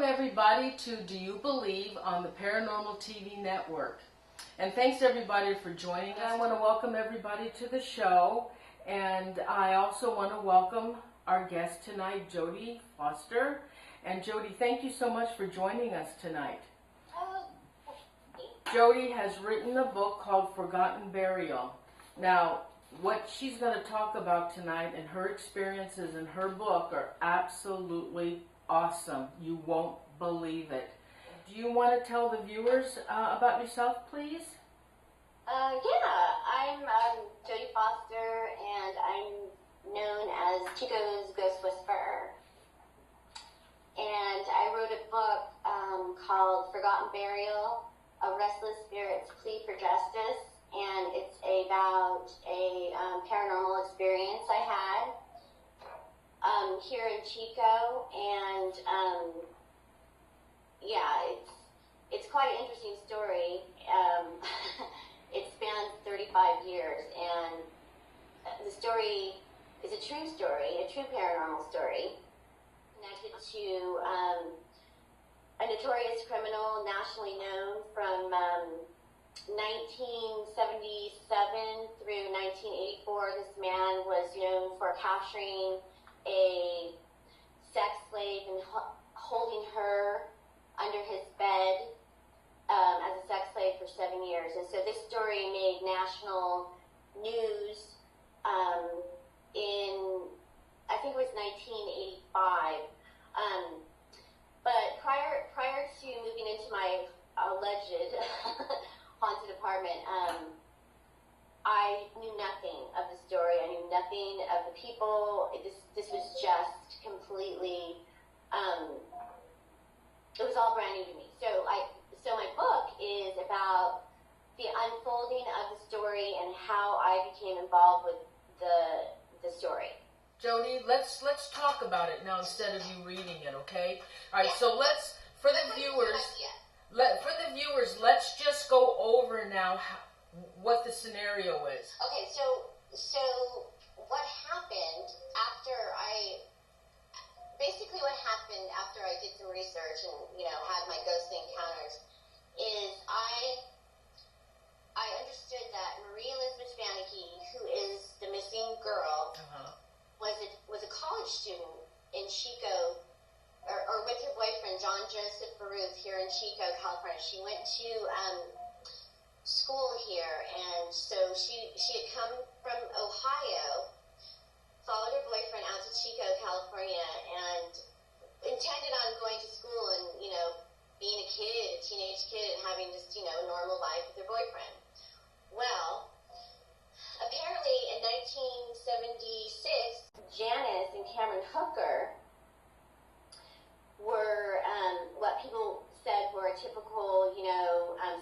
Welcome everybody to Do You Believe on the Paranormal TV Network. And thanks everybody for joining us. I want to welcome everybody to the show, and I also want to welcome our guest tonight, Jodi Foster. And Jodi, thank you so much for joining us tonight. Jodi has written a book called Forgotten Burial. Now, what she's going to talk about tonight and her experiences in her book are absolutely awesome. You won't believe it. Do you want to tell the viewers about yourself, please? Yeah, I'm Jodi Foster, and I'm known as Chico's Ghost Whisperer. And I wrote a book called Forgotten Burial, A Restless Spirit's Plea for Justice, and it's about a paranormal experience I had here in Chico, and yeah, it's quite an interesting story. It spans 35 years, and the story is a true story, a true paranormal story, connected to a notorious criminal nationally known from 1977 through 1984. This man was known for capturing a sex slave and holding her under his bed as a sex slave for 7 years. And so this story made national news in, I think it was 1985. But prior to moving into my alleged haunted apartment, I knew nothing of the story. I knew nothing of the people. This was just completely, it was all brand new to me. So my book is about the unfolding of the story and how I became involved with the story. Jodi, let's talk about it now instead of you reading it, okay? All right, so let's, for the viewers, let's just go over now what the scenario is. Okay, so what happened after what happened after I did some research and, had my ghostly encounters is I understood that Marie Elizabeth Vaneke, who is the missing girl, was a college student in Chico, or with her boyfriend, John Joseph Baruth, here in Chico, California. She went to school here, and so she had come from Ohio, followed her boyfriend out to Chico, California, and intended on going to school and, being a teenage kid, and having just, a normal life with her boyfriend. Well, apparently in 1976, Janice and Cameron Hooker were what people said were a typical,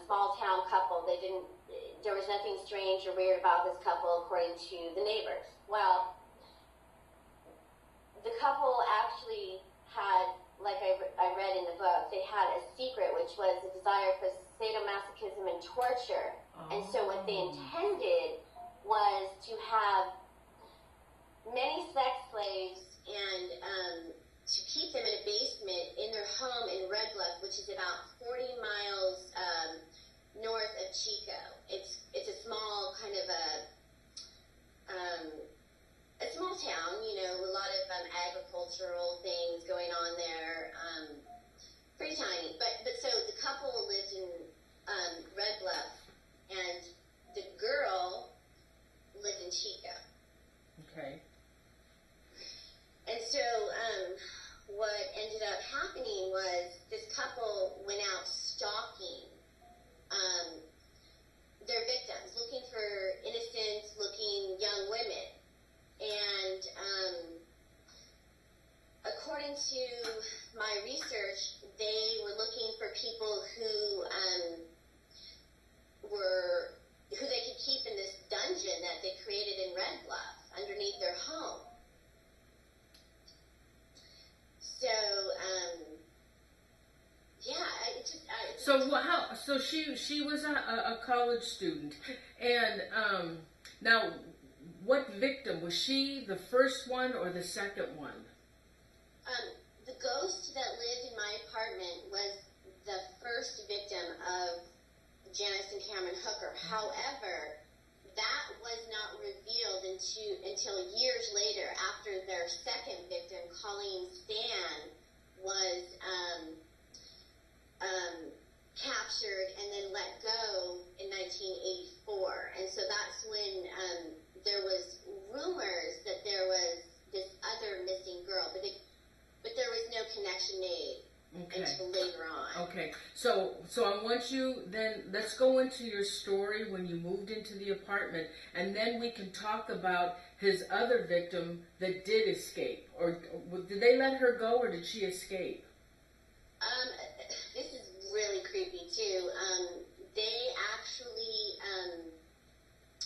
small town couple. There was nothing strange or weird about this couple according to the neighbors. Well, the couple actually had, like I read in the book, they had a secret, which was a desire for sadomasochism and torture. And so what they intended was to have many sex slaves and to keep them in a basement in their home in Red Bluff, which is about 40 miles north of Chico. It's a small kind of a small town, a lot of agricultural things going on there. Pretty tiny, but so the couple lived in Red Bluff, and the girl lived in Chico. Okay. And so what ended up happening was this couple went out stalking their victims, looking for innocent-looking young women. And according to my research, they were looking for people who they could keep in this dungeon that they created in Red Bluff underneath their home. So, So she was a college student, and now, what victim was she? The first one or the second one? The ghost that lived in my apartment Cameron Hooker. However, that was not revealed until years later, after their second victim, Colleen Stan, was captured and then let go in 1984. And so that's when there was rumors that there was this other missing girl, but there was no connection made until later on. Okay, so I want you, then let's go into your story when you moved into the apartment, and then we can talk about his other victim that did escape. Or did they let her go, or did she escape? This is really creepy too. They actually,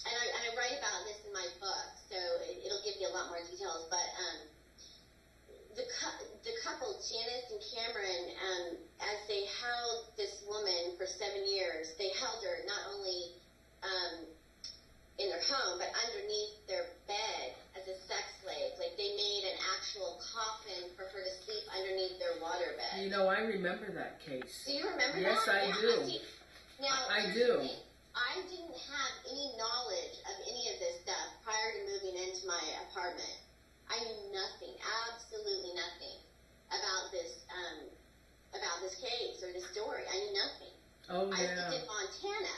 and I write about this in my book, so it'll give you a lot more details. But the couple, Janice and Cameron, as they held this woman for 7 years, they held her not only in their home, but underneath their bed as a sex slave. Like, they made an actual coffin for her to sleep underneath their waterbed. You know, I remember that case. Do you remember that? Yes, I do. Now, I do. I didn't have any knowledge of any of this stuff prior to moving into my apartment. I knew nothing, absolutely nothing about this case or this story. I knew nothing. Oh, yeah. I lived in Montana.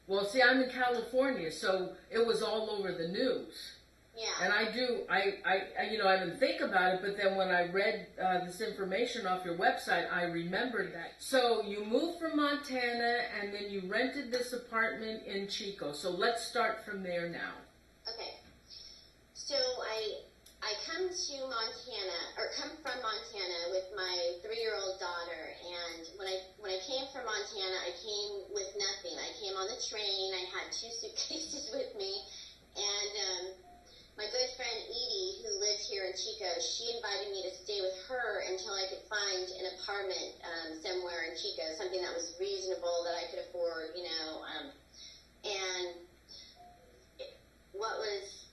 Well, see, I'm in California, so it was all over the news. Yeah. And I didn't think about it, but then when I read this information off your website, I remembered that. So you moved from Montana, and then you rented this apartment in Chico. So let's start from there now. Okay. So I come from Montana with my 3-year-old daughter, and when I came from Montana, I came with nothing. I came on the train. I had 2 suitcases with me, and my good friend Edie, who lived here in Chico, she invited me to stay with her until I could find an apartment somewhere in Chico, something that was reasonable, that I could afford, and what was...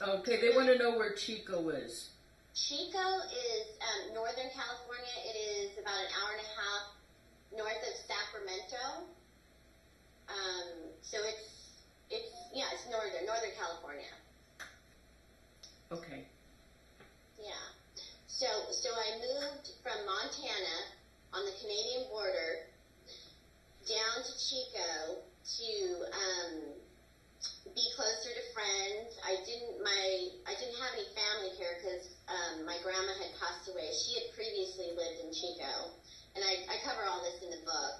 Okay, they want to know where Chico is. Chico is Northern California. It is about an hour and a half north of Sacramento. So it's Northern California. Okay. Yeah. So I moved from Montana on the Canadian border down to Chico to be closer to friends. I didn't have any family here because my grandma had passed away. She had previously lived in Chico, and I cover all this in the book.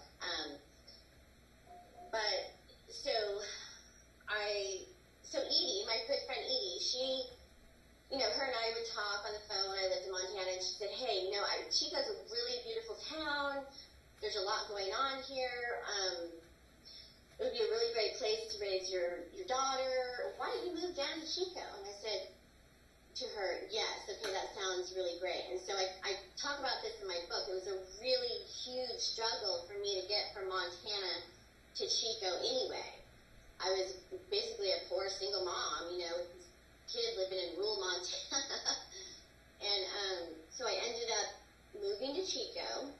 So Edie, my good friend Edie, she, her and I would talk on the phone when I lived in Montana, and she said, hey, Chico's a really beautiful town. There's a lot going on here. It would be a really great place to raise your daughter. Why don't you move down to Chico? And I said to her, yes, okay, that sounds really great. And so I talk about this in my book. It was a really huge struggle for me to get from Montana to Chico anyway. I was basically a poor single mom, kid living in rural Montana. And so I ended up moving to Chico.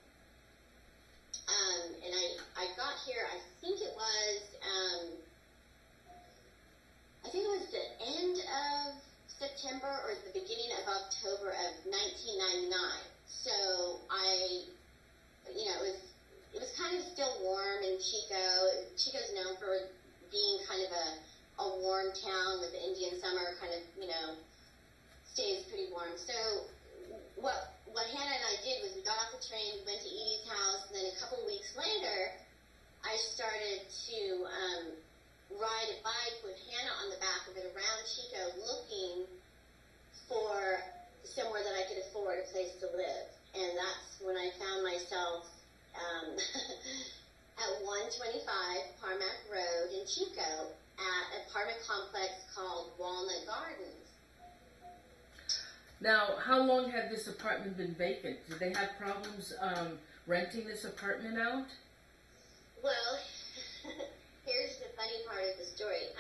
And I got here, I think it was the end of September or the beginning of October of 1999. So it was kind of still warm in Chico. Chico's known for being kind of a warm town with the Indian summer, kind of, stays pretty warm. So what Hannah and I did was we got off the train, we went to Edie's house, and then a couple weeks later, I started to ride a bike with Hannah on the back of it around Chico, looking for somewhere that I could afford a place to live. And that's when I found myself at 125 Carmack Road in Chico at an apartment complex called Walnut Gardens. Now, how long had this apartment been vacant? Did they have problems renting this apartment out? Well, here's the funny part of the story.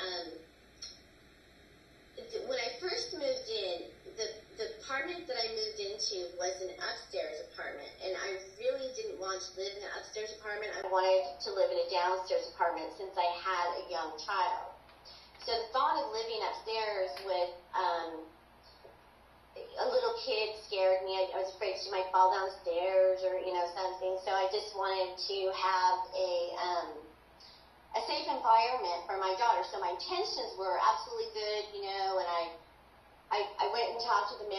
When I first moved in, the apartment that I moved into was an upstairs apartment, and I really didn't want want to live in an upstairs apartment. I wanted to live in a downstairs apartment since I had a young child. So the thought of living upstairs with a little kid scared me. I was afraid she might fall downstairs or, something. So I just wanted to have a safe environment for my daughter. So my intentions were absolutely good, and I went and talked to the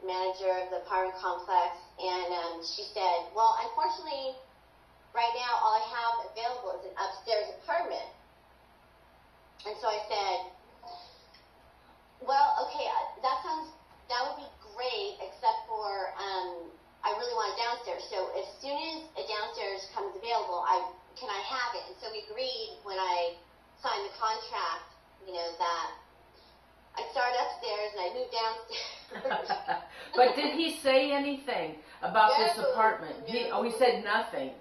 manager of the apartment complex, and she said, well, unfortunately, right now all I have available is an upstairs apartment. And so I said, well, okay, that would be great, except for I really want it downstairs. So as soon as a downstairs comes available, can I have it? And so we agreed when I signed the contract, that I'd start upstairs and I'd move downstairs. But did he say anything about No, this apartment? no. He said nothing.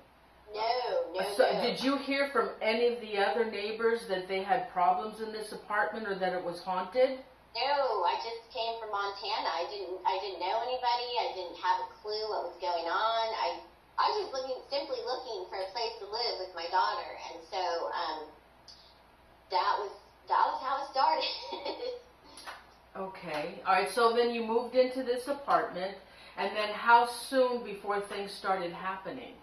No. So did you hear from any of the other neighbors that they had problems in this apartment or that it was haunted? No, I just came from Montana. I didn't know anybody. I didn't have a clue what was going on. I was just simply looking for a place to live with my daughter, and so that was how it started. Okay. All right. So then you moved into this apartment, and then how soon before things started happening?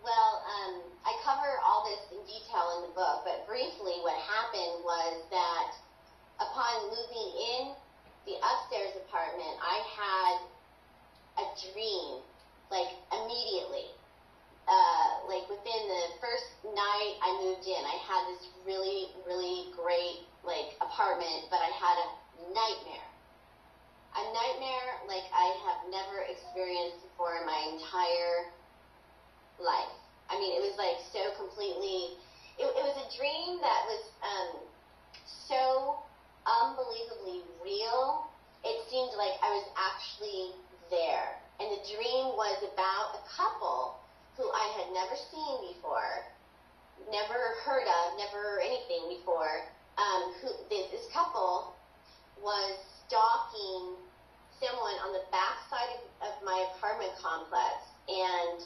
Well, I cover all this in detail in the book, but briefly, what happened was that upon moving in the upstairs apartment, I had a dream, like immediately. Like within the first night I moved in, I had this really, really great apartment, but I had a nightmare. A nightmare like I have never experienced before in my entire life. I mean, it was like so completely, it was a dream that was so unbelievably real. It seemed like I was actually there. And the dream was about a couple who I had never seen before, never heard of, never anything before. This couple was stalking someone on the back side of my apartment complex, and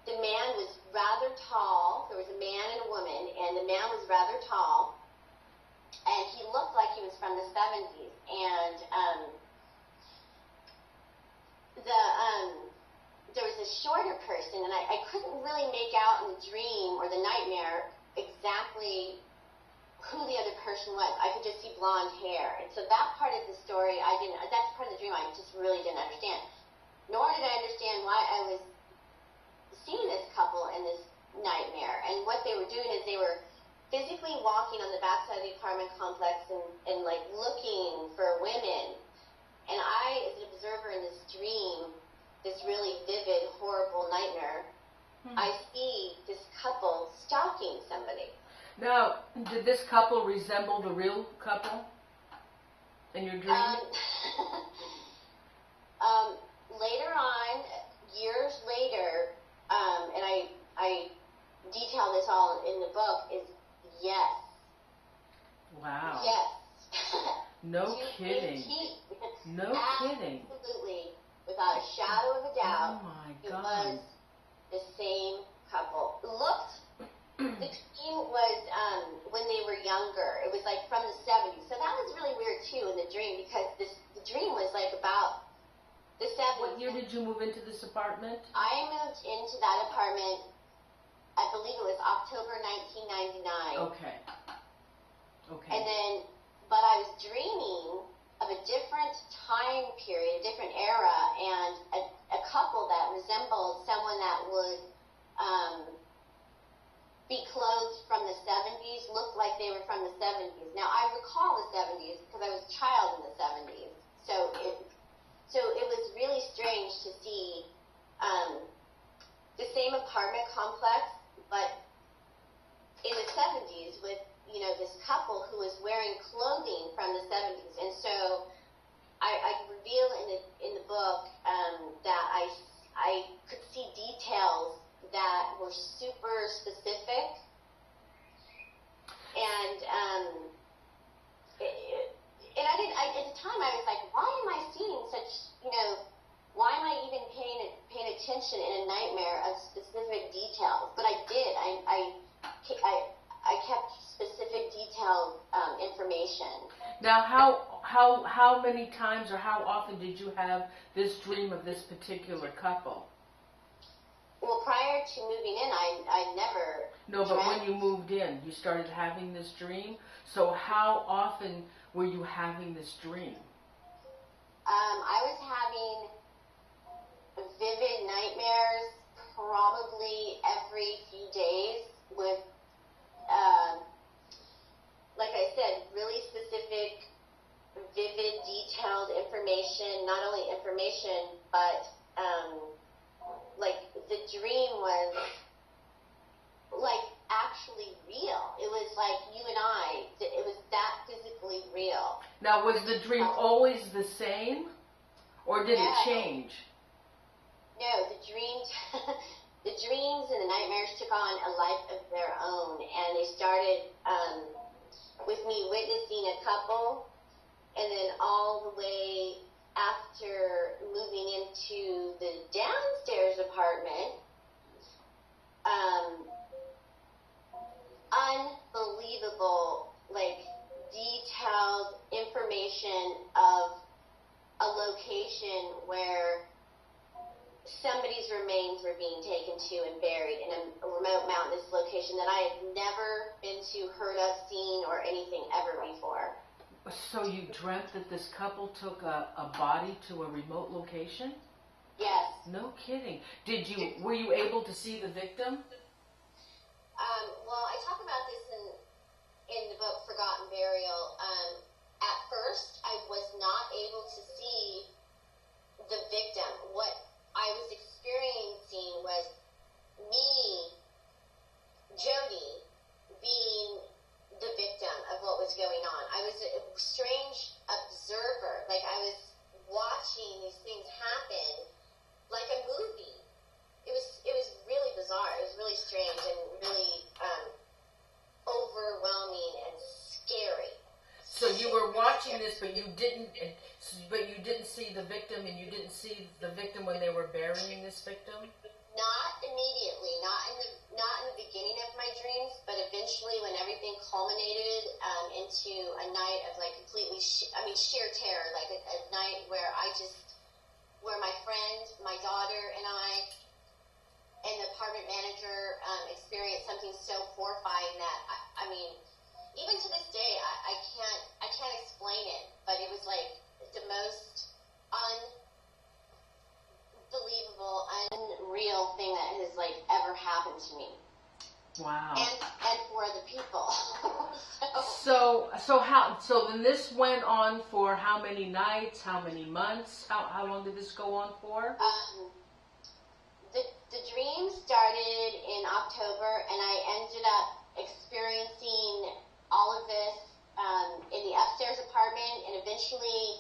the man was rather tall. There was a man and a woman, and the man was rather tall, and he looked like he was from the 70s, and there was a shorter person, and I couldn't really make out in the dream or the nightmare exactly who the other person was. I could just see blonde hair, and so that part of the story, that's part of the dream I just really didn't understand. Nor did I understand why I was seeing this couple in this nightmare. And what they were doing is they were physically walking on the backside of the apartment complex and like looking for women. And I, as an observer in this dream, this really vivid, horrible nightmare, I see this couple stalking somebody. Now, did this couple resemble the real couple in your dream? Later on, years later, and I detail this all in the book, is yes. Wow. Yes. No kidding. No kidding. Absolutely, without a shadow of a doubt, Oh my it God. was the same couple. The dream was when they were younger. It was like from the 70s. So that was really weird too in the dream, because the dream was like about the 70s. What year did you move into this apartment? I moved into that apartment, I believe it was October 1999. Okay. And then, but I was dreaming of a different time period, a different era, and a couple that resembled someone that would be clothed from the 70s, looked like they were from the 70s. Now, I recall the 70s because I was a child in the 70s. So it was really strange to see the same apartment complex, but in the 70s with, this couple who was wearing clothing from the 70s. And so I reveal in the book that I could see details that were super specific, and at the time I was like, why am I seeing such, why am I even paying attention in a nightmare of specific details, but I did. I kept specific detailed information. Now, how many times or how often did you have this dream of this particular couple? Well, prior to moving in, I never. No, but when you moved in, you started having this dream. So how often were you having this dream? I was having vivid nightmares probably every few days with, like I said, really specific, vivid, detailed information. Not only information, but like the dream was like actually real. It was like you and I. It was that physically real. Now, was the dream always the same, or did it change? No, the dreams, the dreams and the nightmares took on a life of their own, and they started with me witnessing a couple, and then all the way after moving into the downstairs apartment, unbelievable, like, detailed information of a location where somebody's remains were being taken to and buried in a remote mountainous location that I had never been to, heard of, seen, or anything ever before. So you dreamt that this couple took a body to a remote location? Yes. No kidding. Were you able to see the victim? Well, I talk about this in the book Forgotten Burial. At first, I was not able to see the victim. What I was experiencing was me, Jodi, being the victim of what was going on. I was a strange observer. Like, I was watching these things happen like a movie. It was really bizarre. It was really strange and really overwhelming and scary. So you were watching this, but you didn't see the victim, and you didn't see the victim when they were burying this victim? Not immediately, not in the beginning of my dreams, but eventually when everything culminated into a night of like completely, sheer terror, like a night where where my friend, my daughter, and I, and the apartment manager experienced something so horrifying that even to this day I can't explain it, but it was like the most unbelievable, unreal thing that has like ever happened to me. Wow. And for the people. So then this went on for how many nights, how many months? How long did this go on for? The dream started in October, and I ended up experiencing all of this in the upstairs apartment, and eventually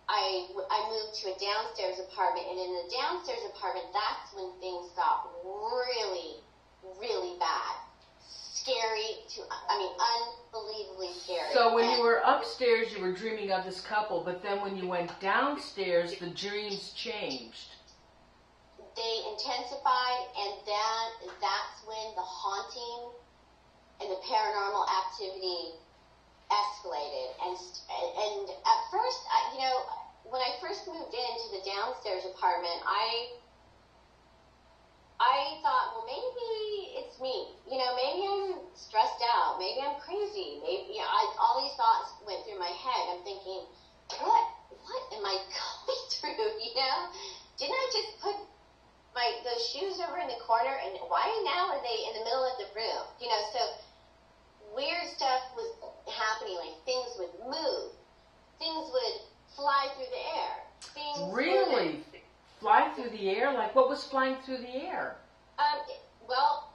I moved to a downstairs apartment, and in the downstairs apartment, that's when things got really, really bad. Scary unbelievably scary. So when you were upstairs, you were dreaming of this couple, but then when you went downstairs, the dreams changed. They intensified, and that's when the haunting and the paranormal activity escalated. And at first, when I first moved into the downstairs apartment, I thought, well, maybe it's me. Maybe I'm stressed out. Maybe I'm crazy. Maybe all these thoughts went through my head. I'm thinking, what am I going through? Didn't I just put those shoes over in the corner, and why now are they in the middle of the room? So weird stuff was happening. Like, things would move, things would fly through the air. Really? Fly through the air? Like, what was flying through the air? Well,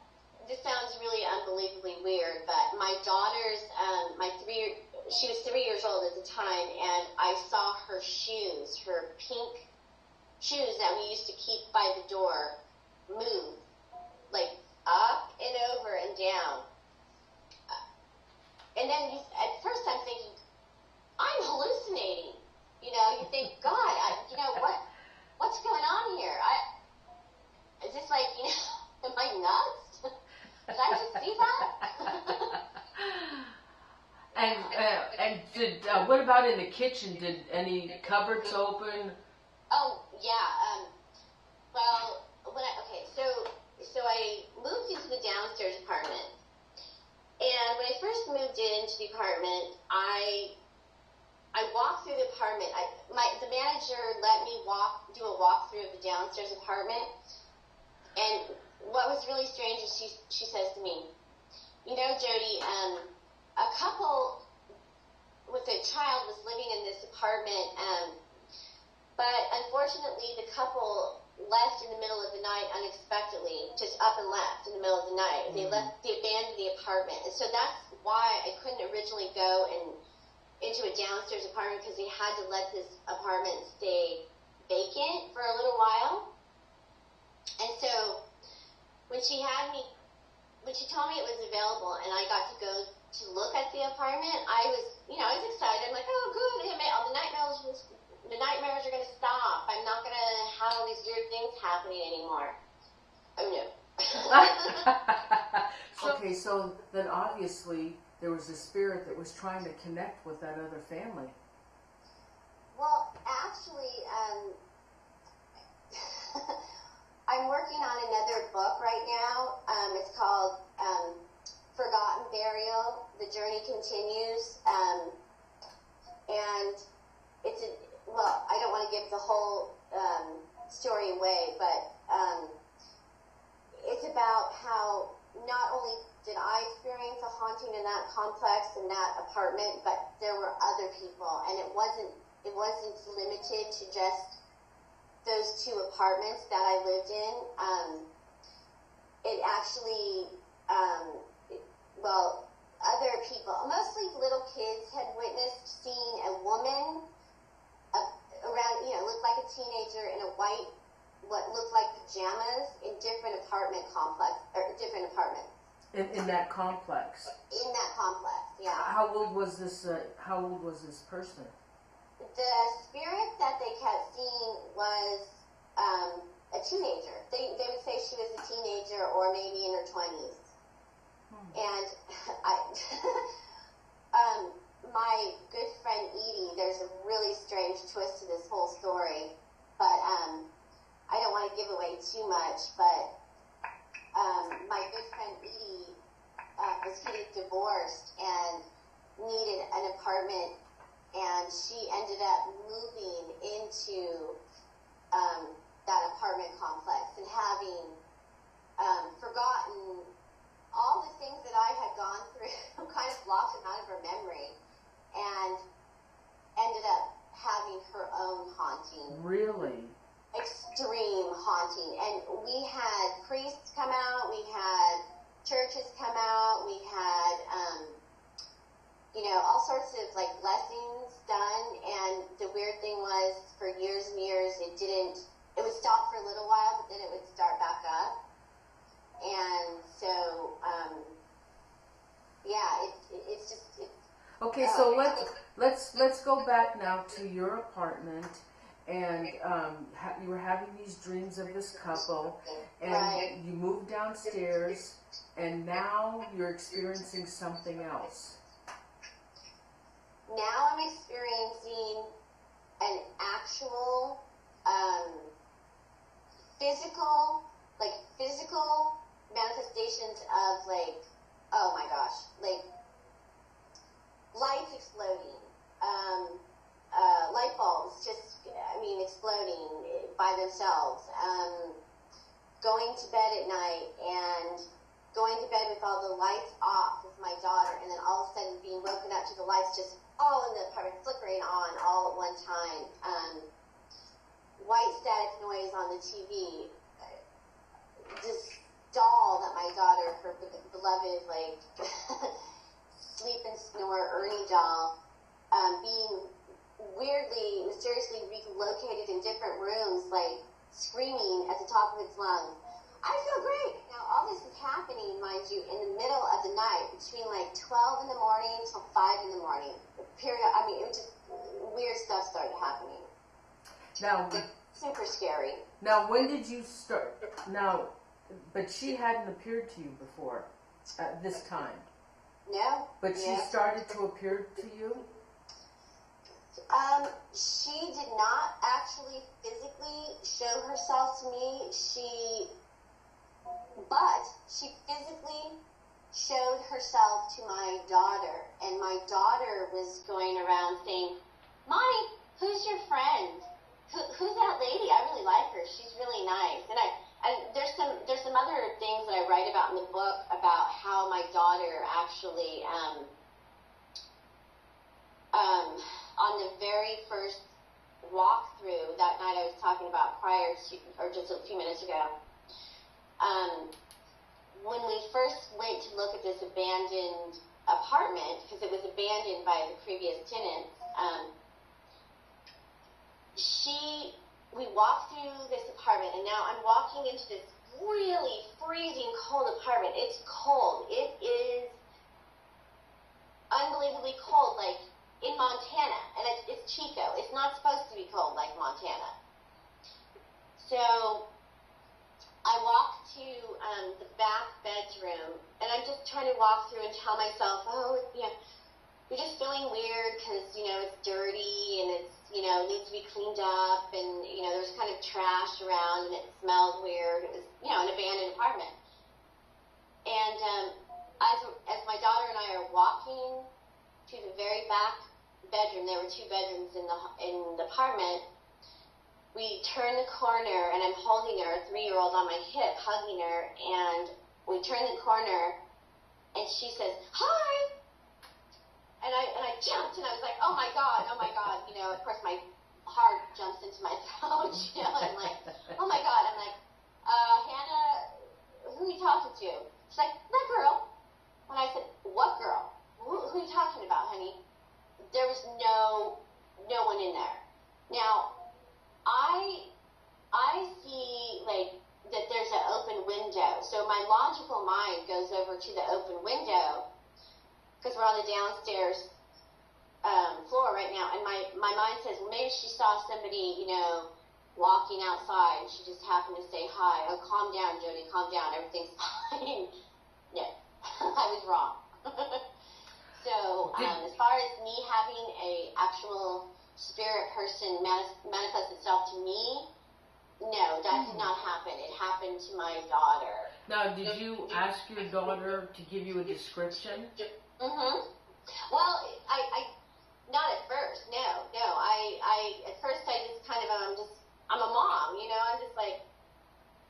this sounds really unbelievably weird, but my daughter's, she was 3 years old at the time, and I saw her shoes, her pink shoes that we used to keep by the door, move, like up and over and down. And then at first I'm thinking, I'm hallucinating. You think, God, what's going on here? what about in the kitchen? Did any cupboards open? Oh, yeah. Well, so I moved into the downstairs apartment. And when I first moved into the apartment, I walked through the apartment. The manager let me do a walkthrough of the downstairs apartment. And what was really strange is she says to me, you know, Jodi, a couple with a child was living in this apartment, but unfortunately the couple left in the middle of the night unexpectedly, just up and left in the middle of the night. They abandoned the apartment. And so that's why I couldn't originally go into a downstairs apartment, because they had to let this apartment stay vacant for a little while. And so when she told me it was available and I got to go to look at the apartment, I was excited. I'm like, oh, good, the nightmares are going to stop. I'm not going to have all these weird things happening anymore. Oh, no. Okay, so then obviously there was a spirit that was trying to connect with that other family. Well, actually, I'm working on another book right now. It's called Forgotten Burial. The Journey Continues. And I don't want to give the whole story away, but it's about how not only did I experience a haunting in that complex, in that apartment, but there were other people, and it wasn't limited to just those two apartments that I lived in. It actually, other people, mostly little kids, had witnessed seeing a woman around, looked like a teenager in what looked like pajamas in different apartments. In that complex. In that complex, yeah. How old was this person? The spirit that they kept seeing was a teenager. They would say she was a teenager or maybe in her 20s. And my good friend Edie, there's a really strange twist to this whole story, but I don't want to give away too much, but my good friend Edie was getting divorced and needed an apartment, and she ended up moving into that apartment complex and having forgotten all the things that I had gone through, kind of blocked them out of her memory, and ended up having her own haunting. Really? Extreme haunting. And we had priests come out, we had churches come out, we had, all sorts of blessings done, and the weird thing was, for years and years, it would stop for a little while, but then it would start back up. And so, it's just... Okay, so let's go back now to your apartment, and you were having these dreams of this couple, and right. You moved downstairs, and now you're experiencing something else. Now I'm experiencing an actual physical manifestations of oh my gosh, lights exploding, light bulbs exploding by themselves, going to bed at night and going to bed with all the lights off with my daughter, and then all of a sudden being woken up to the lights just all in the apartment flickering on all at one time. White static noise on the TV. This doll that my daughter, her beloved, sleep and snore Ernie doll, being weirdly, mysteriously relocated in different rooms, screaming at the top of its lungs, I feel great! Now, all this is happening, mind you, in the middle of the night, between 12 in the morning till 5 in the morning. It was just, weird stuff started happening. Now, super scary. Now, when did you start? But she hadn't appeared to you before, this time. No. But she started to appear to you? She did not actually physically show herself to me. But she physically showed herself to my daughter, and my daughter was going around saying, "Mommy, who's your friend? Who's that lady? I really like her. She's really nice." And there's some other things that I write about in the book about how my daughter actually on the very first walkthrough that night I was talking about prior to, or just a few minutes ago, when we first went to look at this abandoned apartment, because it was abandoned by the previous tenants, we walked through this apartment, and now I'm walking into this really freezing cold apartment. It's cold. It is unbelievably cold, like in Montana, and it's Chico. It's not supposed to be cold like Montana. So I walk to the back bedroom, and I'm just trying to walk through and tell myself, oh, you're just feeling weird because, it's dirty and it's, needs to be cleaned up, and, there's kind of trash around and it smelled weird. It was, an abandoned apartment. And as my daughter and I are walking to the very back bedroom, there were two bedrooms in the apartment, we turn the corner, and I'm holding her, a 3-year-old, on my hip, hugging her, and we turn the corner, and she says, "Hi!" And I jumped, and I was like, oh my God. Of course my heart jumps into my throat, I'm like, oh my God. I'm like, Hannah, who are you talking to? She's like, that girl. And I said, what girl? Who are you talking about, honey? There was no one in there. Now, I see, that there's an open window. So my logical mind goes over to the open window, because we're on the downstairs floor right now, and my mind says, well, maybe she saw somebody, walking outside, and she just happened to say hi. Oh, calm down, Jodi, calm down, everything's fine. No, I was wrong. So, as far as me having a actual spirit person manifest itself to me, no, that did not happen. It happened to my daughter. Now, did you ask your daughter to give you a description? Mm-hmm. Well, I not at first. No. At first I just kind of, I'm a mom, I'm just like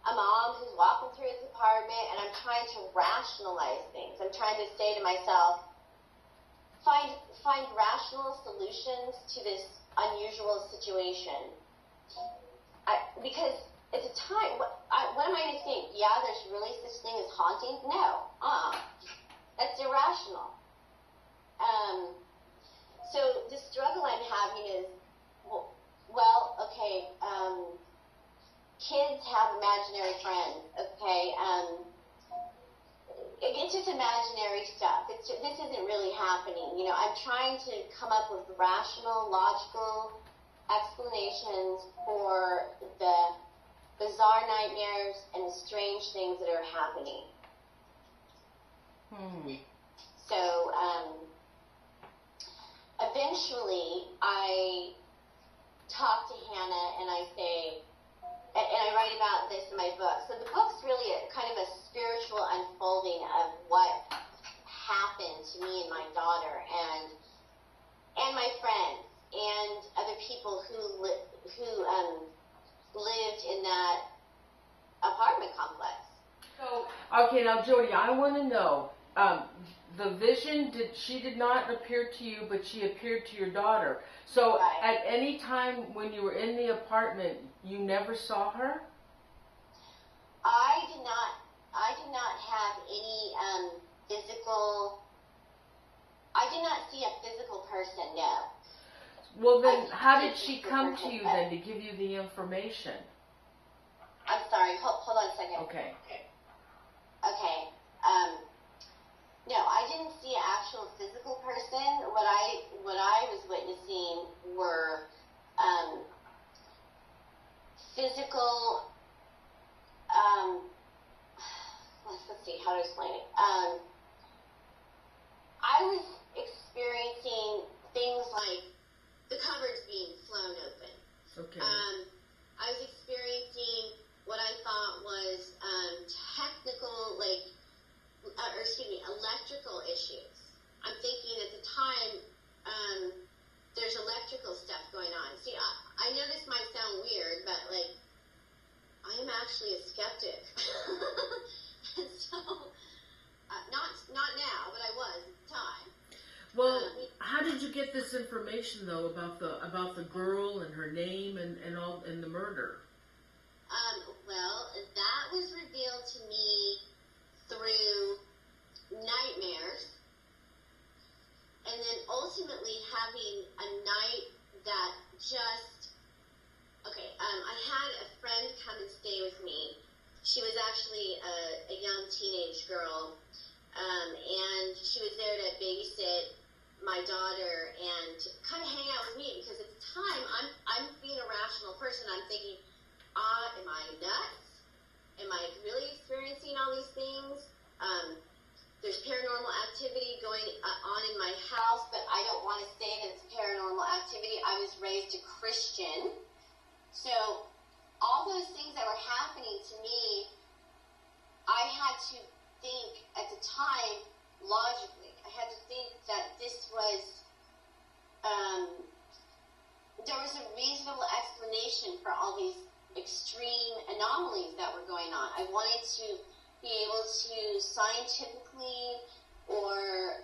a mom who's walking through this apartment, and I'm trying to rationalize things. I'm trying to say to myself, find rational solutions to this unusual situation. Because at the time, what am I going to think? Yeah, there's really such thing as haunting? No. That's irrational. So the struggle I'm having is, okay, kids have imaginary friends, okay? It's just imaginary stuff. This isn't really happening. I'm trying to come up with rational, logical explanations for the bizarre nightmares and the strange things that are happening. So, eventually, I talk to Hannah, and I say, and I write about this in my book. So the book's really kind of a spiritual unfolding of what happened to me and my daughter, and my friends, and other people who lived in that apartment complex. So, okay, now Jodi, I want to know, the vision, she did not appear to you, but she appeared to your daughter. So right. At any time when you were in the apartment, you never saw her? I did not have any physical. I did not see a physical person. No. Well, then how did she come to you then to give you the information? I'm sorry. Hold on a second. Okay. Okay. No, I didn't see an actual physical person. What I was witnessing were physical. Let's see how to explain it. I was experiencing things like the Okay. I was experiencing what I thought was technical, electrical issues. I'm thinking at the time, there's electrical stuff going on. See, I know this might sound weird, but like, I am actually a skeptic. So, not now, but I was at the time. Well, how did you get this information though about the girl and her name and the murder? Well, that was revealed to me through nightmares, and then ultimately having a night that just, I had a friend come and stay with me. She was actually a young teenage girl, and she was there to babysit my daughter and kind of hang out with me, because at the time, I'm being a rational person. I'm thinking, am I nuts? Am I really experiencing all these things? There's paranormal activity going on in my house, but I don't want to say that it's paranormal activity. I was raised a Christian. So all those things that were happening to me, I had to think at the time logically. I had to think that this was, there was a reasonable explanation for all these extreme anomalies that were going on. I wanted to be able to scientifically, or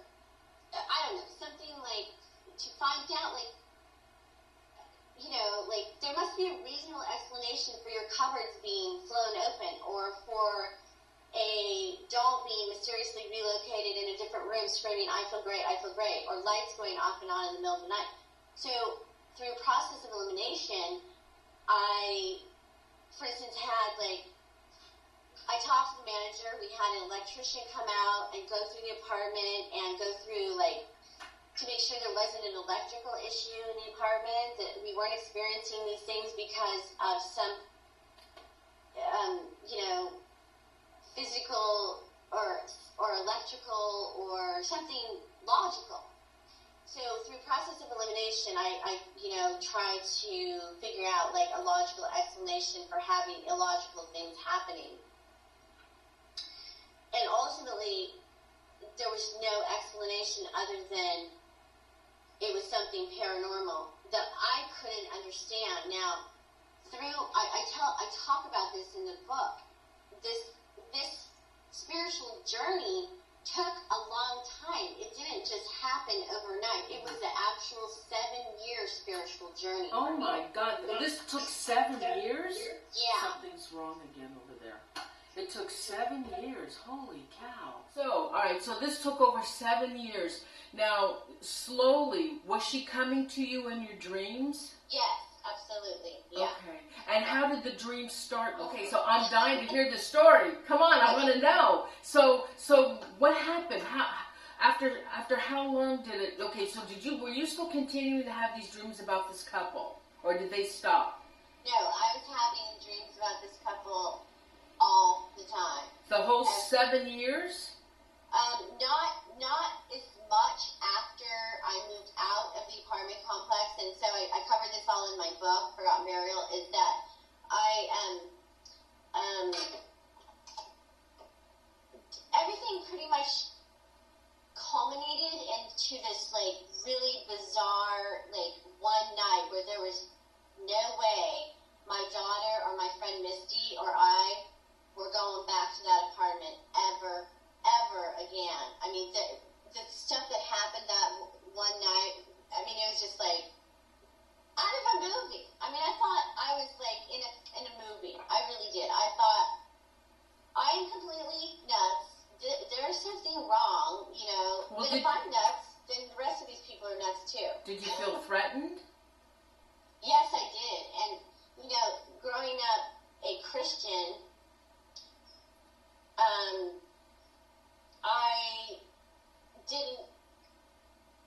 I don't know, something like to find out, like, there must be a reasonable explanation for your cupboards being flown open, or for a doll being mysteriously relocated in a different room screaming, I feel great, or lights going off and on in the middle of the night. So through a process of elimination, I, for instance, had I talked to the manager. We had an electrician come out and go through the apartment and go through, to make sure there wasn't an electrical issue in the apartment, that we weren't experiencing these things because of some, physical or electrical or something logical. So through process of elimination, I tried to figure out, a logical explanation for having illogical things happening. And ultimately, there was no explanation other than it was something paranormal that I couldn't understand. Now, I talk about this in the book. This spiritual journey took a long time. It didn't just happen overnight. It was the actual 7-year spiritual journey. Oh my God! This took 7 years? Yeah. Something's wrong again over there. It took 7 years. Holy cow. So, alright, so this took over 7 years. Now, slowly, was she coming to you in your dreams? Yes, absolutely. Yeah. Okay. And how did the dream start? Okay, so I'm dying to hear the story. Come on, I want to know. So what happened? After how long did it? Okay, so were you still continuing to have these dreams about this couple, or did they stop? No, I was having dreams about this couple all the time. The whole 7 years? Not as much after I moved out of the apartment complex, and so I covered this all in my book, Forgotten Burial, is that everything pretty much culminated into this, really bizarre, one night where there was no way my daughter or my friend Misty or I were going back to that apartment ever again. I mean, the stuff that happened that one night, I mean, it was just out of a movie. I mean, I thought I was in a movie. I really did. I thought, I'm completely nuts. There's something wrong, Well, but if I'm nuts, then the rest of these people are nuts too. Did you feel threatened? Yes, I did. And, growing up a Christian,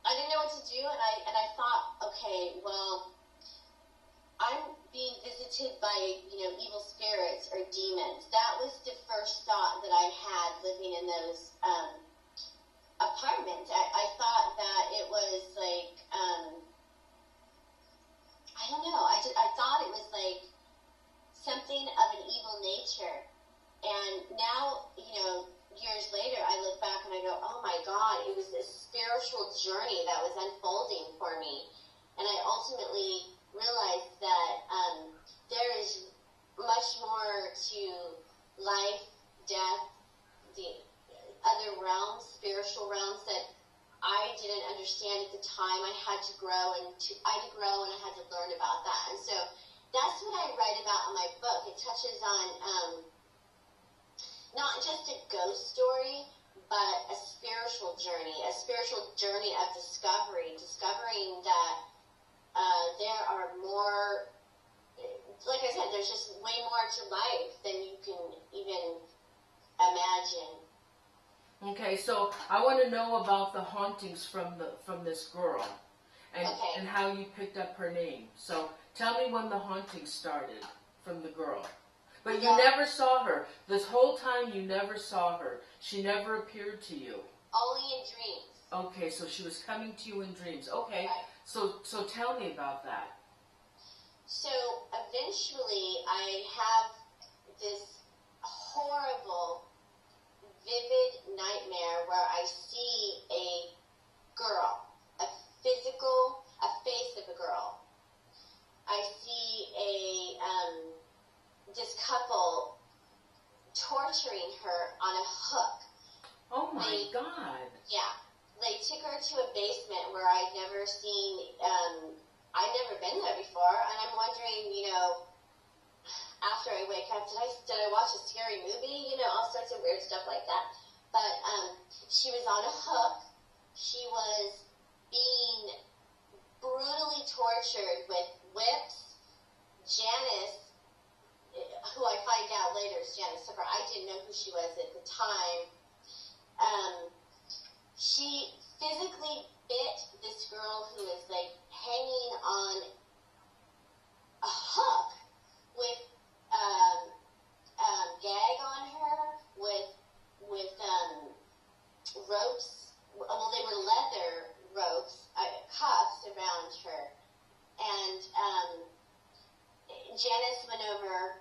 I didn't know what to do, and I thought, okay, well, I'm being visited by, evil spirits or demons. That was the first thought that I had living in those apartments. I thought that it was I don't know. I thought And now, years later, I look back and I go, oh my God, it was this spiritual journey that was unfolding for me. And I ultimately realized that there is much more to life, death, the other realms, spiritual realms that I didn't understand at the time. I had to grow and I had to learn about that. And so that's what I write about in my book. It touches on not just a ghost story, but a spiritual journey of discovering that there are more, like I said, there's just way more to life than you can even imagine. Okay, so I want to know about the hauntings from this girl, and how you picked up her name. So tell me when the hauntings started from the girl. But you never saw her. This whole time you never saw her. She never appeared to you. Only in dreams. Okay, so she was coming to you in dreams. Okay, right. So tell me about that. So eventually I have this horrible, vivid nightmare where I see a girl, a face of a girl. I see this couple torturing her on a hook. Oh my God. Yeah. They took her to a basement where I'd never seen, I'd never been there before, and I'm wondering, after I wake up, did I watch a scary movie? All sorts of weird stuff like that. But she was on a hook. She was being brutally tortured with whips. Janice, who I find out later is Janice Syfy, I didn't know who she was at the time. She physically bit this girl who is like hanging on a hook with gag on her, with ropes. Well, they were leather ropes, cuffs around her, and Janice went over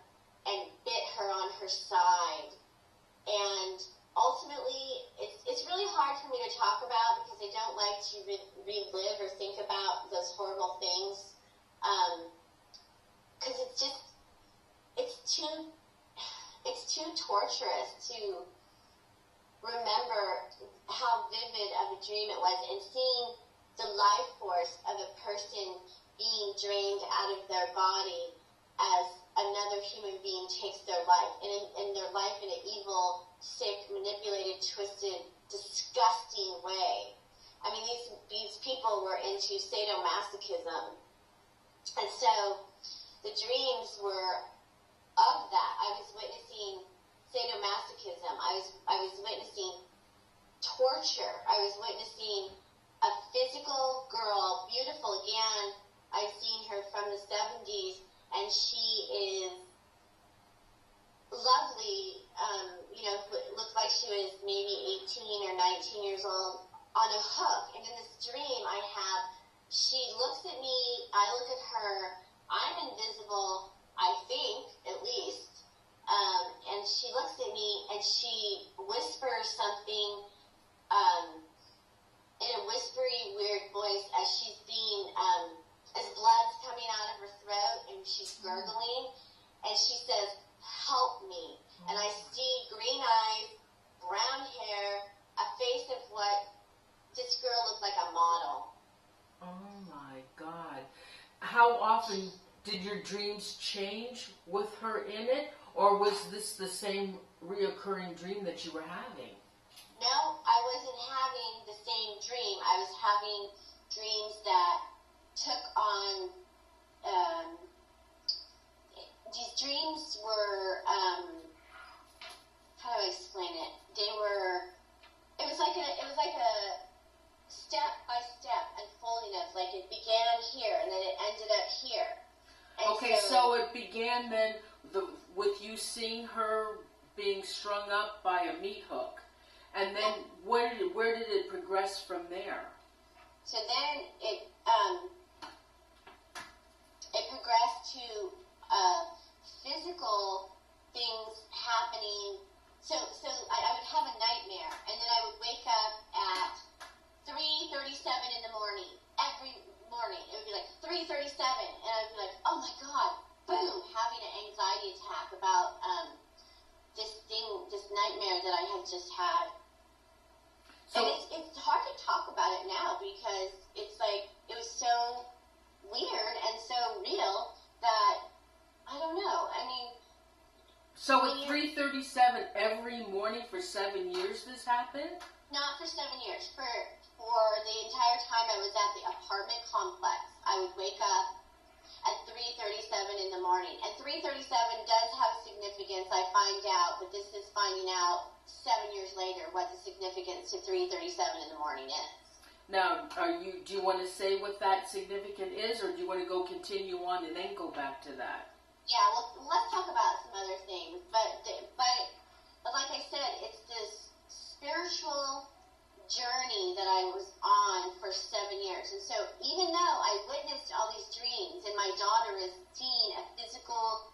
and bit her on her side, and ultimately, it's really hard for me to talk about because I don't like to relive or think about those horrible things, because it's too torturous to remember how vivid of a dream it was, and seeing the life force of a person being drained out of their body as another human being takes their life, and their life in an evil, sick, manipulated, twisted, disgusting way. I mean, these people were into sadomasochism. And so the dreams were of that. I was witnessing sadomasochism. I was witnessing torture. I was witnessing a physical girl, beautiful again. I've seen her from the 70s, and she is lovely, looked like she was maybe 18 or 19 years old, on a hook. And in this dream I have, she looks at me, I look at her, I'm invisible, I think, at least, and she looks at me and she whispers something in a whispery, weird voice as she's being, as blood's coming out of her throat and she's gurgling, and she says, "Help me." And I see green eyes, brown hair, a face of what this girl looked like a model. Oh my God. How often did your dreams change with her in it, or was this the same reoccurring dream that you were having? No, I wasn't having the same dream. I was having dreams that took on, these dreams were, how do I explain it? It was like a step-by-step unfolding of, like, it began here and then it ended up here. And okay, so it began then with you seeing her being strung up by a meat hook. And then where did it progress from there? So then it progressed to physical things happening just had. So, and it's hard to talk about it now because it's like, it was so weird and so real that, I don't know, I mean. so at 3:37 every morning for 7 years this happened? Not for 7 years. For the entire time I was at the apartment complex, I would wake up at 3:37 in the morning. And 3:37 does have significance, I find out, but this is finding out 7 years later what the significance to 3:37 in the morning is. Now, do you want to say what that significant is, or do you want to go continue on and then go back to that? Yeah, well, let's talk about some other things. But like I said, it's this spiritual journey that I was on for 7 years. And so even though I witnessed all these dreams, and my daughter is seeing a physical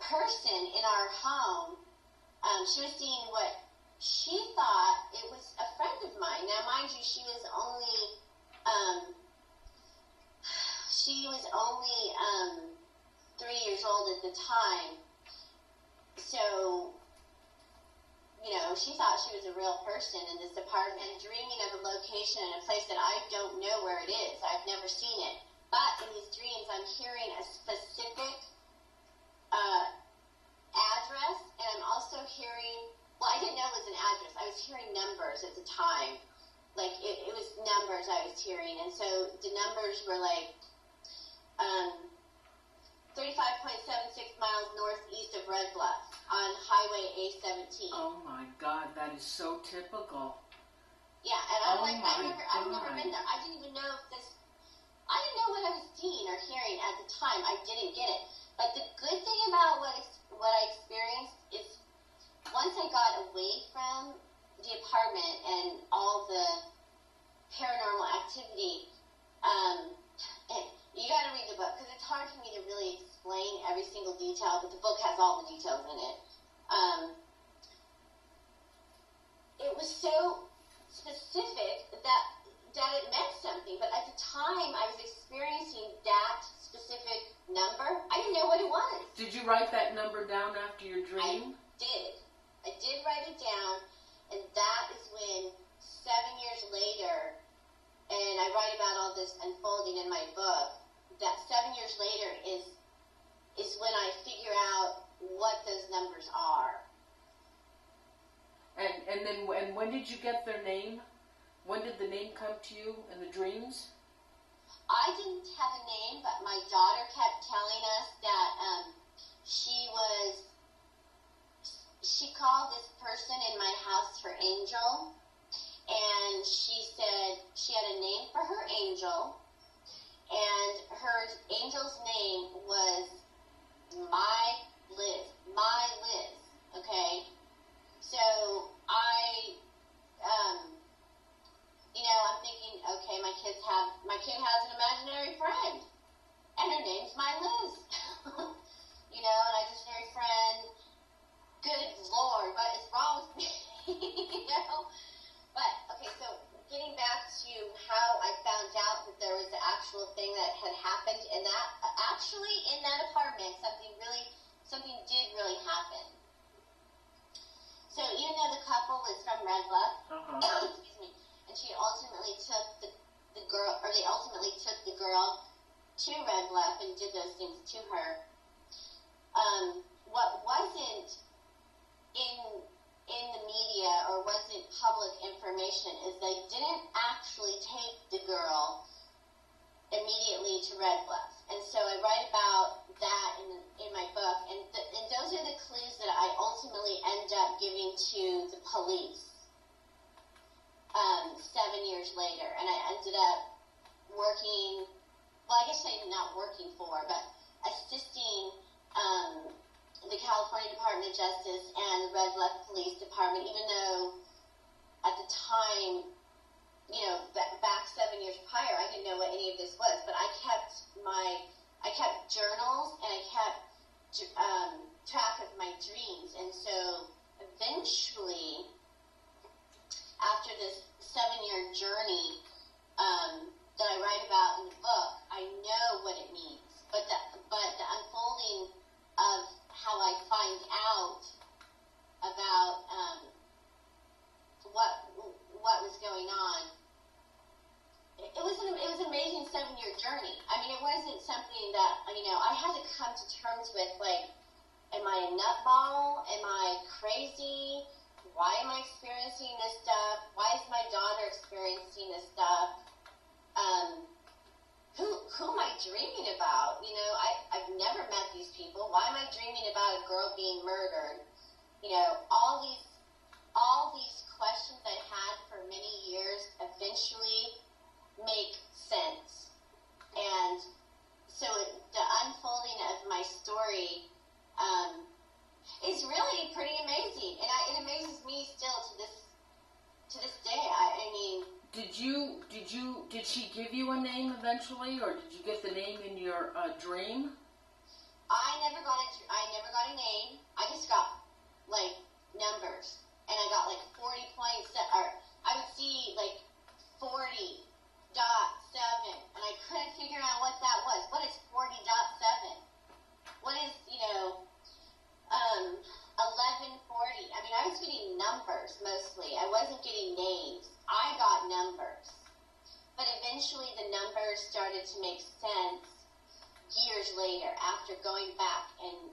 person in our home, she was seeing what she thought it was a friend of mine. Now, mind you, she was only 3 years old at the time. So, you know, she thought she was a real person in this apartment, dreaming of a location in a place that I don't know where it is. I've never seen it. But in these dreams, I'm hearing a specific address, and I'm also hearing, well, I didn't know it was an address. I was hearing numbers at the time. Like, it was numbers I was hearing. And so the numbers were like 35.76 miles northeast of Red Bluff on Highway A17. Oh my God, that is so typical. Yeah, and I'm like, I've never been there. I didn't even know if this, I didn't know what I was seeing or hearing at the time. I didn't get it. But the good thing about what I experienced is once I got away from the apartment and all the paranormal activity, you got to read the book because it's hard for me to really explain every single detail, but the book has all the details in it. It was so specific that it meant something, but at the time I was experiencing that specific number. I didn't know what it was. Did you write that number down after your dream? I did write it down, and that is when 7 years later, and I write about all this unfolding in my book, that 7 years later is when I figure out what those numbers are. And when did you get their name? When did the name come to you in the dreams? I didn't have a name, but my daughter kept telling us that she called this person in my house her angel, and she said she had a name for her angel, and her angel's name was My Liz, okay? So I'm thinking, okay, my kid has an imaginary friend, and her name's My Liz. An imaginary friend. Good Lord, what is wrong with me? But okay, so getting back to how I found out that there was the actual thing that had happened, and that actually in that apartment, something did really happen. So even though the couple was from Red Bluff, excuse me, and she ultimately took they ultimately took the girl to Red Bluff and did those things to her. What wasn't in the media or wasn't public information is they didn't actually take the girl immediately to Red Bluff. And so I write about that in my book, and those are the clues that I ultimately end up giving to the police 7 years later. And I ended up working, well, I guess not working for, but assisting the California Department of Justice and the Red Bluff Police Department, even though at the time, back 7 years prior, I didn't know what any of this was, but I kept journals, and I kept track of my dreams. And so eventually, after this 7-year journey that I write about in the book, I know what it means. But the unfolding of how I find out about had to come to terms with, like, am I a nutball? Am I crazy? Why am I experiencing this stuff? Why is my daughter experiencing this stuff? Who am I dreaming about? You know, I've never met these people. Why am I dreaming about a girl being murdered? You know, all these questions I had for many years eventually make sense. And so the unfolding of my story is really pretty amazing, and it amazes me still to this day. I mean, did she give you a name eventually, or did you get the name in your dream? I never got a name. I just got like numbers, and I got like 40 points, or I would see like 40.7, and I couldn't figure out what that was. What is 40.7? What is, 1140? I mean, I was getting numbers mostly. I wasn't getting names. I got numbers. But eventually the numbers started to make sense years later after going back and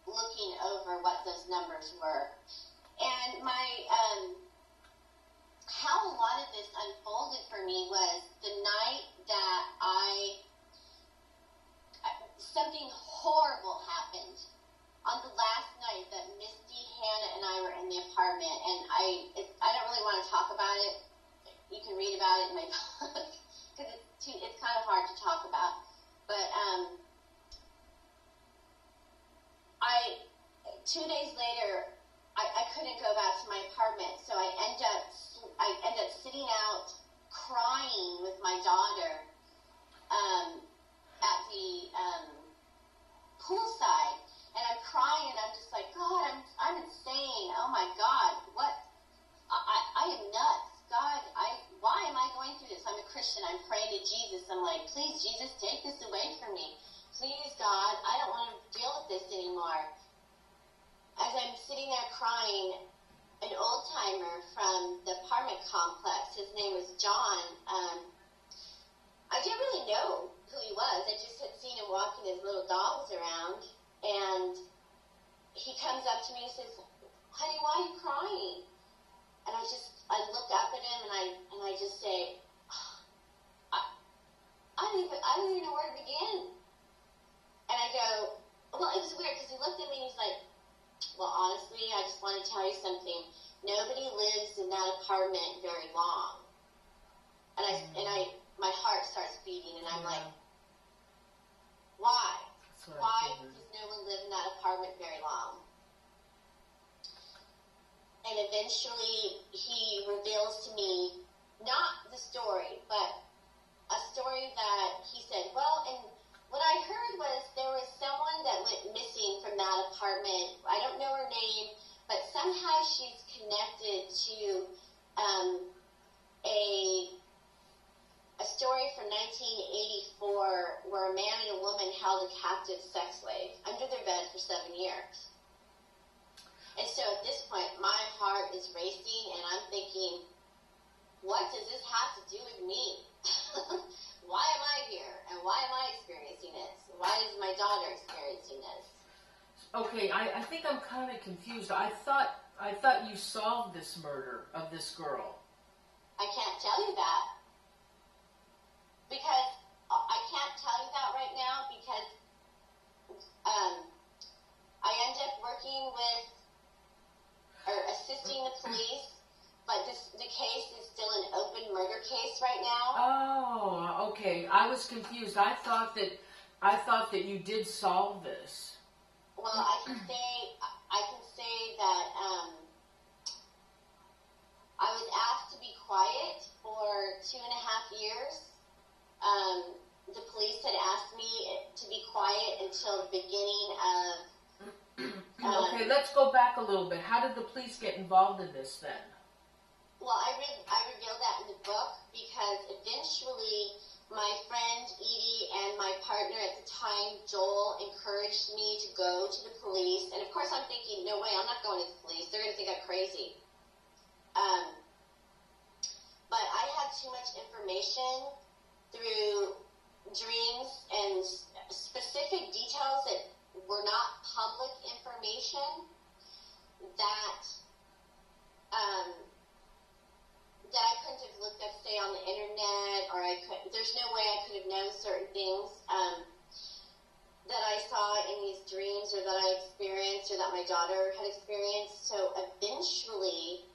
looking over what those numbers were. And how a lot of this unfolded for me was the night that something horrible happened. On the last night that Misty, Hannah, and I were in the apartment, and I don't really want to talk about it. You can read about it in my book, because it's kind of hard to talk about. But 2 days later, I couldn't go back to my apartment, so I end up sitting out crying with my daughter at the poolside. And I'm crying, and I'm just like, God, I'm insane. Oh my God, what? I am nuts. God, why am I going through this? I'm a Christian. I'm praying to Jesus. I'm like, please, Jesus, take this away from me. Please, God, I don't want to deal with this anymore. As I'm sitting there crying, an old timer from the apartment complex, his name was John. I didn't really know who he was. I just had seen him walking his little dogs around. And he comes up to me and says, honey, why are you crying? And I look up at him and I just say, I don't even know where to begin. And I go, well, it was weird because he looked at me and he's like, well, honestly, I just want to tell you something. Nobody lives in that apartment very long. And my heart starts beating, and I'm like, why? Why does no one live in that apartment very long? And eventually he reveals to me, not the story, but a story that he said, well, and what I heard was there was someone that went missing from that apartment. I don't know her name, but somehow she's connected to a story from 1984 where a man and a woman held a captive sex slave under their bed for 7 years. And so at this point, my heart is racing, and I'm thinking, what does this have to do with me? Why am I here? And why am I experiencing this? Why is my daughter experiencing this? Okay, I think I'm kind of confused. I thought you solved this murder of this girl. I can't tell you that. Because I can't tell you that right now because I end up working with or assisting the police, but the case is still an open murder case right now. Oh, okay. I was confused. I thought that you did solve this. Well, I can say that I was asked to be quiet for 2.5 years. The police had asked me to be quiet until the beginning of... Okay, let's go back a little bit. How did the police get involved in this then? Well, I revealed that in the book because eventually my friend Edie and my partner at the time, Joel, encouraged me to go to the police. And of course I'm thinking, no way, I'm not going to the police. They're going to think I'm crazy. But I had too much information through dreams and specific details that were not public information that that I couldn't have looked up, say, on the internet, or there's no way I could have known certain things that I saw in these dreams, or that I experienced, or that my daughter had experienced. So eventually,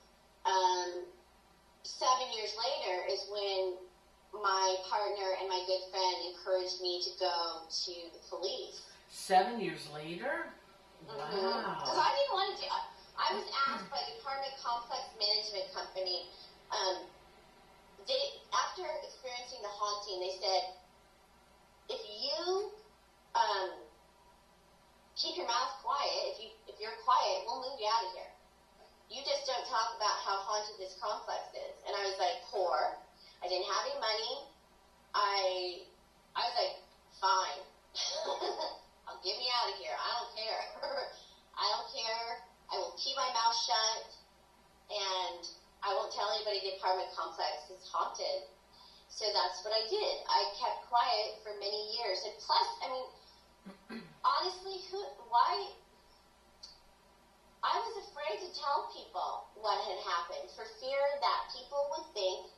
7 years later is when my partner and my good friend encouraged me to go to the police. 7 years later? Wow. Because I didn't want to do it. I was asked by the apartment complex management company, after experiencing the haunting, they said, if you keep your mouth quiet, if you're quiet, we'll move you out of here. You just don't talk about how haunted this complex is. And I was like, poor. I didn't have any money. I was like, fine. I'll get me out of here. I don't care. I don't care. I will keep my mouth shut, and I won't tell anybody the apartment complex is haunted. So that's what I did. I kept quiet for many years. And plus, I mean, honestly, why? I was afraid to tell people what had happened for fear that people would think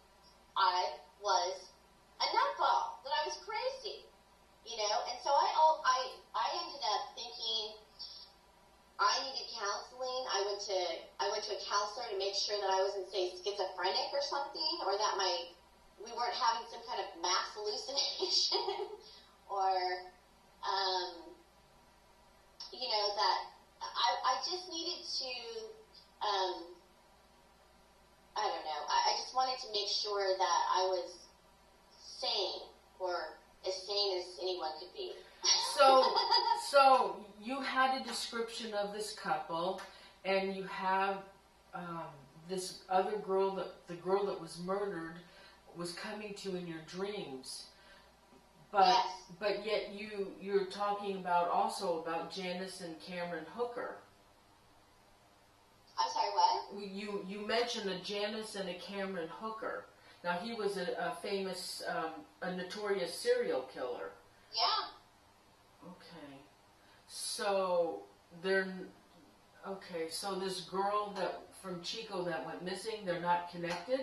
I was a nutball, that I was crazy, you know? And so I ended up thinking I needed counseling. I went to a counselor to make sure that I wasn't, say, schizophrenic or something, or that we weren't having some kind of mass hallucination, or, you know, that I just needed to, I don't know, I just wanted to make sure that I was sane, or as sane as anyone could be. So you had a description of this couple, and you have this other girl, the girl that was murdered, was coming to in your dreams. But Yes. But yet you're talking also about Janice and Cameron Hooker. I'm sorry, what? You mentioned a Janice and a Cameron Hooker. Now he was a famous, a notorious serial killer. Yeah. Okay. So so this girl from Chico that went missing, they're not connected?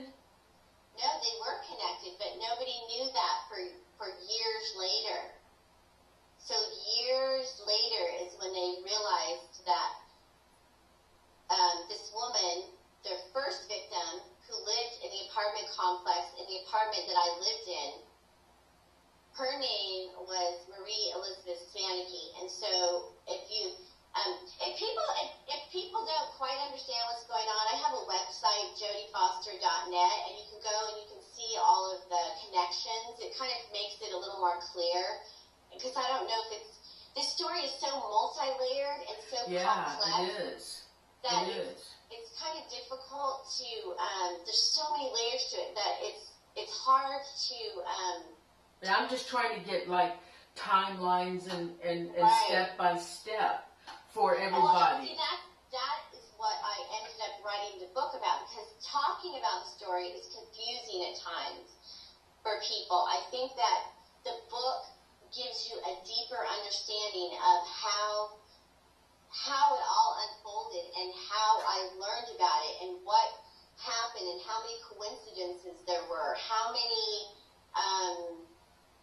No, they were connected, but nobody knew that for years later. So years later is when they realized that this woman, their first victim, who lived in the apartment complex, in the apartment that I lived in, her name was Marie Elizabeth Sanicky. And so if people don't quite understand what's going on, I have a website, jodifoster.net, and you can go and you can see all of the connections. It kind of makes it a little more clear, because I don't know if this story is so multi-layered and so complex. Yeah, it is. It's kind of difficult to, there's so many layers to it that it's hard to, I'm just trying to get like timelines and right. step by step for everybody. Well, see, that is what I ended up writing the book about, because talking about the story is confusing at times for people. I think that the book gives you a deeper understanding of how it all unfolded, and how I learned about it, and what happened, and how many coincidences there were, how many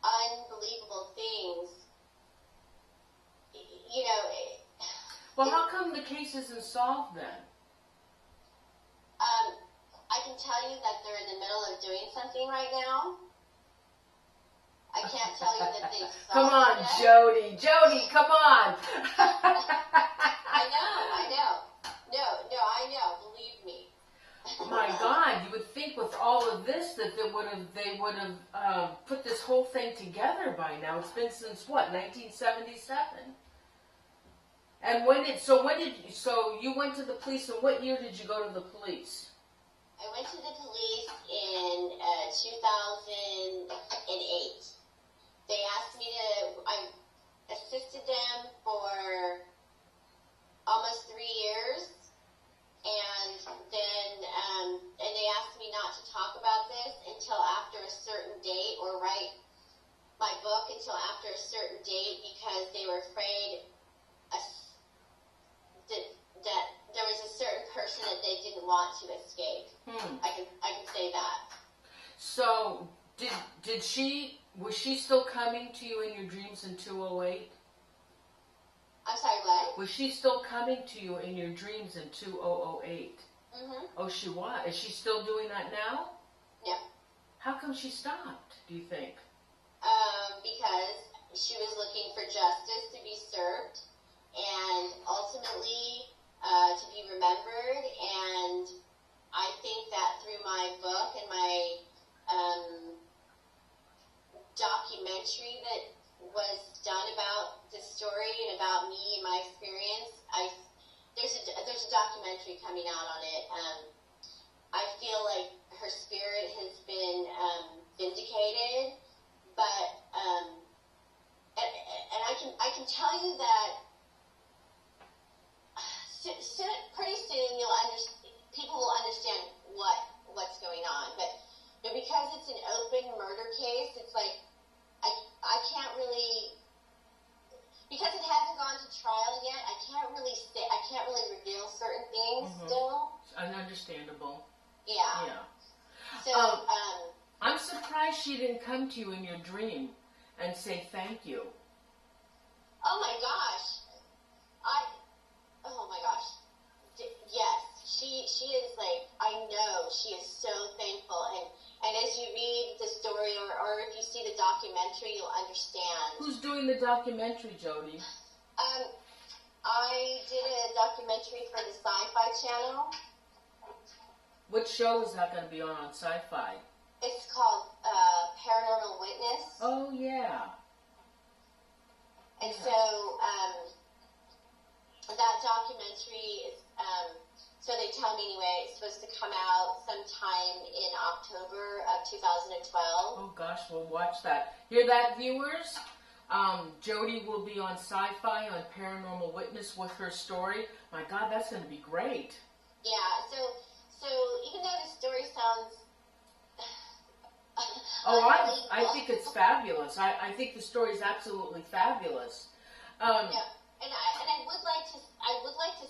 unbelievable things, you know. Well, how come the case isn't solved then? I can tell you that they're in the middle of doing something right now. I can't tell you that they've solved Come on, it. Jodi, come on. I know. No, I know. Believe me. My God, you would think with all of this that they would have put this whole thing together by now. It's been since what, 1977? And so you went to the police, and what year did you go to the police? I went to the police in 2008. They asked me I assisted them for almost 3 years, and then and they asked me not to talk about this until after a certain date, or write my book want to escape. I can say that. So, was she still coming to you in your dreams in 208? I'm sorry, what? Was she still coming to you in your dreams in 2008? Mm-hmm. Oh, she was. Is she still doing that now? Yeah. How come she stopped, do you think? Because she was looking for justice to be served and ultimately to be remembered. And I think that through my book and my documentary that was done about this story and about me and my experience, there's a documentary coming out on it. I feel like her spirit has been vindicated, but and I can tell you that pretty soon people will understand what's going on. But because it's an open murder case, it's like I can't really, because it hasn't gone to trial yet. I can't really reveal certain things still. Understandable. Yeah. So I'm surprised she didn't come to you in your dream and say thank you. Oh my gosh. Yes, she is like, I know she is so thankful, and as you read the story or if you see the documentary, you'll understand. Who's doing the documentary, Jodi? I did a documentary for the Syfy channel. What show is that going to be on Syfy? It's called Paranormal Witness. Oh, yeah. And so that documentary is, so they tell me anyway, it's supposed to come out sometime in October of 2012. Oh gosh, we'll watch that. Hear that, viewers? Jodi will be on Syfy on Paranormal Witness with her story. My God, that's going to be great. Yeah, so even though the story sounds I think it's fabulous. I think the story is absolutely fabulous. Yeah, and I would like to